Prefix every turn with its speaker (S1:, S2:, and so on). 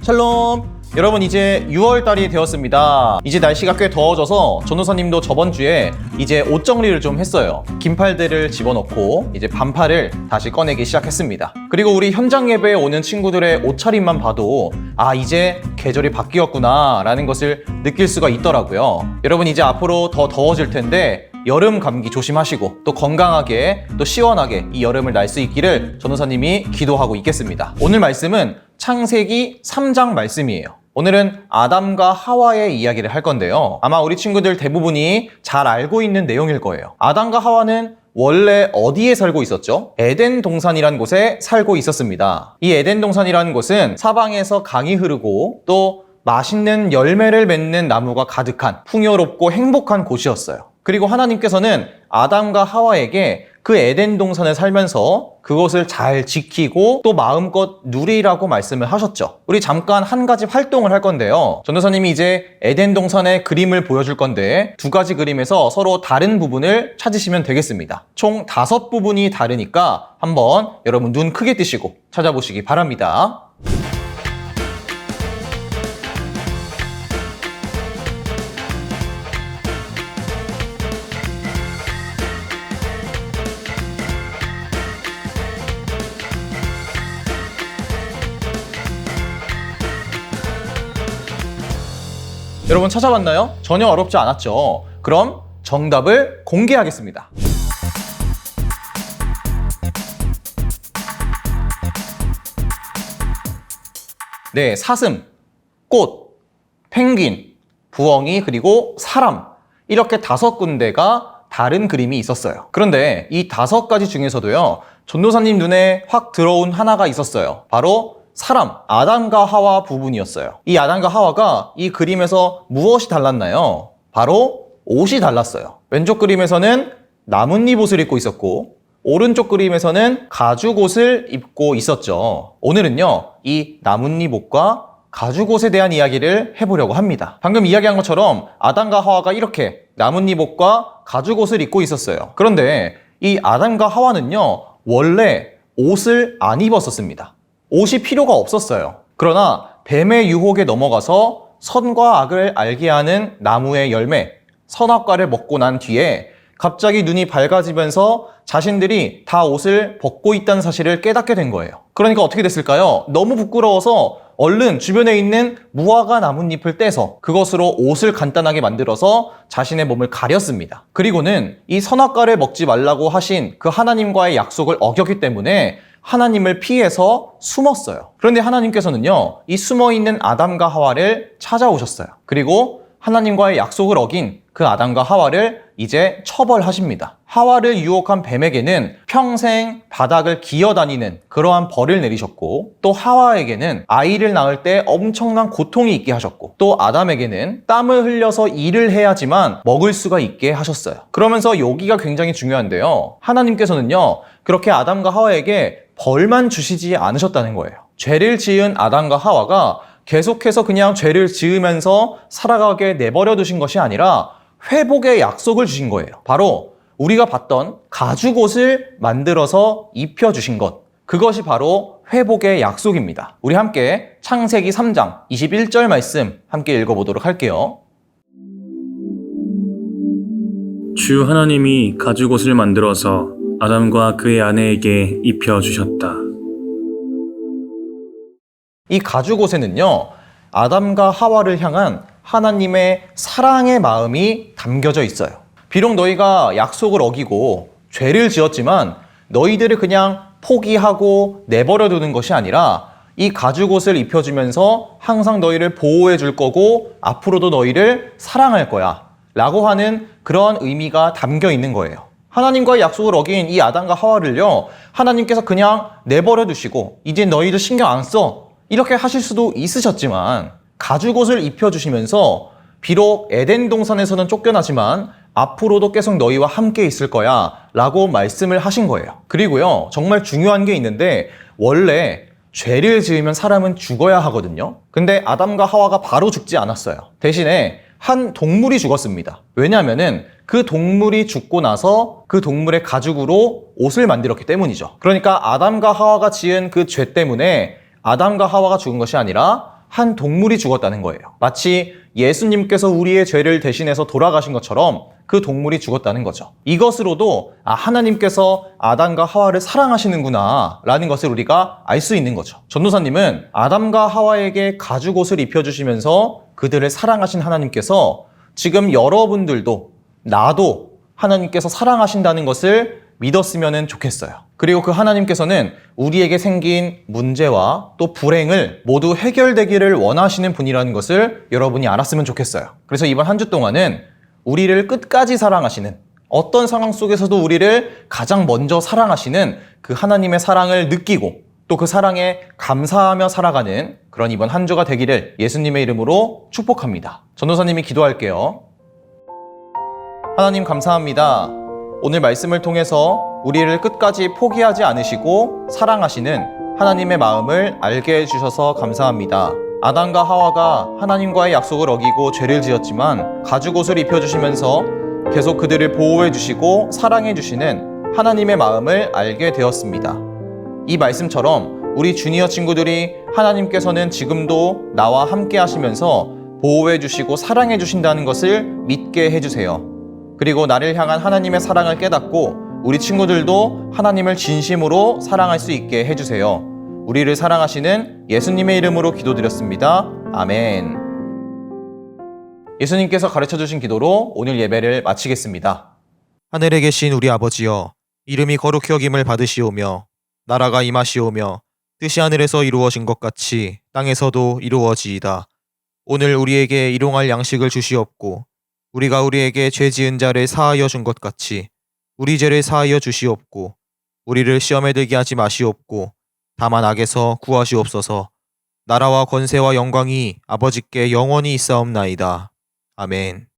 S1: 샬롬! 여러분, 이제 6월달이 되었습니다. 이제 날씨가 꽤 더워져서 전도사님도 저번 주에 이제 옷 정리를 좀 했어요. 긴팔들을 집어넣고 이제 반팔을 다시 꺼내기 시작했습니다. 그리고 우리 현장 예배에 오는 친구들의 옷차림만 봐도 이제 계절이 바뀌었구나 라는 것을 느낄 수가 있더라고요. 여러분, 이제 앞으로 더 더워질 텐데 여름 감기 조심하시고 또 건강하게 또 시원하게 이 여름을 날 수 있기를 전도사님이 기도하고 있겠습니다. 오늘 말씀은 창세기 3장 말씀이에요. 오늘은 아담과 하와의 이야기를 할 건데요. 아마 우리 친구들 대부분이 잘 알고 있는 내용일 거예요. 아담과 하와는 원래 어디에 살고 있었죠? 에덴 동산이라는 곳에 살고 있었습니다. 이 에덴 동산이라는 곳은 사방에서 강이 흐르고 또 맛있는 열매를 맺는 나무가 가득한 풍요롭고 행복한 곳이었어요. 그리고 하나님께서는 아담과 하와에게 그 에덴 동산을 살면서 그것을 잘 지키고 또 마음껏 누리라고 말씀을 하셨죠. 우리 잠깐 한 가지 활동을 할 건데요. 전도사님이 이제 에덴 동산의 그림을 보여줄 건데 두 가지 그림에서 서로 다른 부분을 찾으시면 되겠습니다. 총 5부분이 다르니까 한번 여러분 눈 크게 뜨시고 찾아보시기 바랍니다. 여러분 찾아봤나요? 전혀 어렵지 않았죠? 그럼 정답을 공개하겠습니다. 네, 사슴, 꽃, 펭귄, 부엉이, 그리고 사람 이렇게 5군데가 다른 그림이 있었어요. 그런데 이 5가지 중에서도요, 전도사님 눈에 확 들어온 하나가 있었어요. 바로 사람, 아담과 하와 부분이었어요. 이 아담과 하와가 이 그림에서 무엇이 달랐나요? 바로 옷이 달랐어요. 왼쪽 그림에서는 나뭇잎 옷을 입고 있었고 오른쪽 그림에서는 가죽 옷을 입고 있었죠. 오늘은요, 이 나뭇잎 옷과 가죽 옷에 대한 이야기를 해보려고 합니다. 방금 이야기한 것처럼 아담과 하와가 이렇게 나뭇잎 옷과 가죽 옷을 입고 있었어요. 그런데 이 아담과 하와는요, 원래 옷을 안 입었었습니다. 옷이 필요가 없었어요. 그러나 뱀의 유혹에 넘어가서 선과 악을 알게 하는 나무의 열매, 선악과를 먹고 난 뒤에 갑자기 눈이 밝아지면서 자신들이 다 옷을 벗고 있다는 사실을 깨닫게 된 거예요. 그러니까 어떻게 됐을까요? 너무 부끄러워서 얼른 주변에 있는 무화과 나뭇잎을 떼서 그것으로 옷을 간단하게 만들어서 자신의 몸을 가렸습니다. 그리고는 이 선악과를 먹지 말라고 하신 그 하나님과의 약속을 어겼기 때문에 하나님을 피해서 숨었어요. 그런데 하나님께서는요, 이 숨어있는 아담과 하와를 찾아오셨어요. 그리고 하나님과의 약속을 어긴 그 아담과 하와를 이제 처벌하십니다. 하와를 유혹한 뱀에게는 평생 바닥을 기어다니는 그러한 벌을 내리셨고, 또 하와에게는 아이를 낳을 때 엄청난 고통이 있게 하셨고, 또 아담에게는 땀을 흘려서 일을 해야지만 먹을 수가 있게 하셨어요. 그러면서 여기가 굉장히 중요한데요, 하나님께서는요, 그렇게 아담과 하와에게 벌만 주시지 않으셨다는 거예요. 죄를 지은 아담과 하와가 계속해서 그냥 죄를 지으면서 살아가게 내버려 두신 것이 아니라 회복의 약속을 주신 거예요. 바로 우리가 봤던 가죽옷을 만들어서 입혀주신 것, 그것이 바로 회복의 약속입니다. 우리 함께 창세기 3장 21절 말씀 함께 읽어보도록 할게요.
S2: 주 하나님이 가죽옷을 만들어서 아담과 그의 아내에게 입혀주셨다.
S1: 이 가죽옷에는요, 아담과 하와를 향한 하나님의 사랑의 마음이 담겨져 있어요. 비록 너희가 약속을 어기고 죄를 지었지만 너희들을 그냥 포기하고 내버려 두는 것이 아니라 이 가죽옷을 입혀주면서 항상 너희를 보호해 줄 거고 앞으로도 너희를 사랑할 거야 라고 하는 그런 의미가 담겨 있는 거예요. 하나님과의 약속을 어긴 이 아담과 하와를요, 하나님께서 그냥 내버려 두시고 이제 너희들 신경 안 써 이렇게 하실 수도 있으셨지만 가죽옷을 입혀주시면서 비록 에덴 동산에서는 쫓겨나지만 앞으로도 계속 너희와 함께 있을 거야 라고 말씀을 하신 거예요. 그리고요, 정말 중요한 게 있는데 원래 죄를 지으면 사람은 죽어야 하거든요. 근데 아담과 하와가 바로 죽지 않았어요. 대신에 한 동물이 죽었습니다. 왜냐하면은 그 동물이 죽고 나서 그 동물의 가죽으로 옷을 만들었기 때문이죠. 그러니까 아담과 하와가 지은 그 죄 때문에 아담과 하와가 죽은 것이 아니라 한 동물이 죽었다는 거예요. 마치 예수님께서 우리의 죄를 대신해서 돌아가신 것처럼 그 동물이 죽었다는 거죠. 이것으로도 하나님께서 아담과 하와를 사랑하시는구나 라는 것을 우리가 알 수 있는 거죠. 전도사님은 아담과 하와에게 가죽옷을 입혀주시면서 그들을 사랑하신 하나님께서 지금 여러분들도 나도 하나님께서 사랑하신다는 것을 믿었으면 좋겠어요. 그리고 그 하나님께서는 우리에게 생긴 문제와 또 불행을 모두 해결되기를 원하시는 분이라는 것을 여러분이 알았으면 좋겠어요. 그래서 이번 한 주 동안은 우리를 끝까지 사랑하시는, 어떤 상황 속에서도 우리를 가장 먼저 사랑하시는 그 하나님의 사랑을 느끼고 또 그 사랑에 감사하며 살아가는 그런 이번 한 주가 되기를 예수님의 이름으로 축복합니다. 전도사님이 기도할게요. 하나님 감사합니다. 오늘 말씀을 통해서 우리를 끝까지 포기하지 않으시고 사랑하시는 하나님의 마음을 알게 해주셔서 감사합니다. 아담과 하와가 하나님과의 약속을 어기고 죄를 지었지만 가죽옷을 입혀주시면서 계속 그들을 보호해주시고 사랑해주시는 하나님의 마음을 알게 되었습니다. 이 말씀처럼 우리 주니어 친구들이 하나님께서는 지금도 나와 함께 하시면서 보호해주시고 사랑해주신다는 것을 믿게 해주세요. 그리고 나를 향한 하나님의 사랑을 깨닫고 우리 친구들도 하나님을 진심으로 사랑할 수 있게 해주세요. 우리를 사랑하시는 예수님의 이름으로 기도드렸습니다. 아멘. 예수님께서 가르쳐주신 기도로 오늘 예배를 마치겠습니다.
S3: 하늘에 계신 우리 아버지여, 이름이 거룩히 여김을 받으시오며 나라가 임하시오며 뜻이 하늘에서 이루어진 것 같이 땅에서도 이루어지이다. 오늘 우리에게 일용할 양식을 주시옵고 우리가 우리에게 죄 지은 자를 사하여 준 것 같이 우리 죄를 사하여 주시옵고 우리를 시험에 들게 하지 마시옵고 다만 악에서 구하시옵소서. 나라와 권세와 영광이 아버지께 영원히 있사옵나이다. 아멘.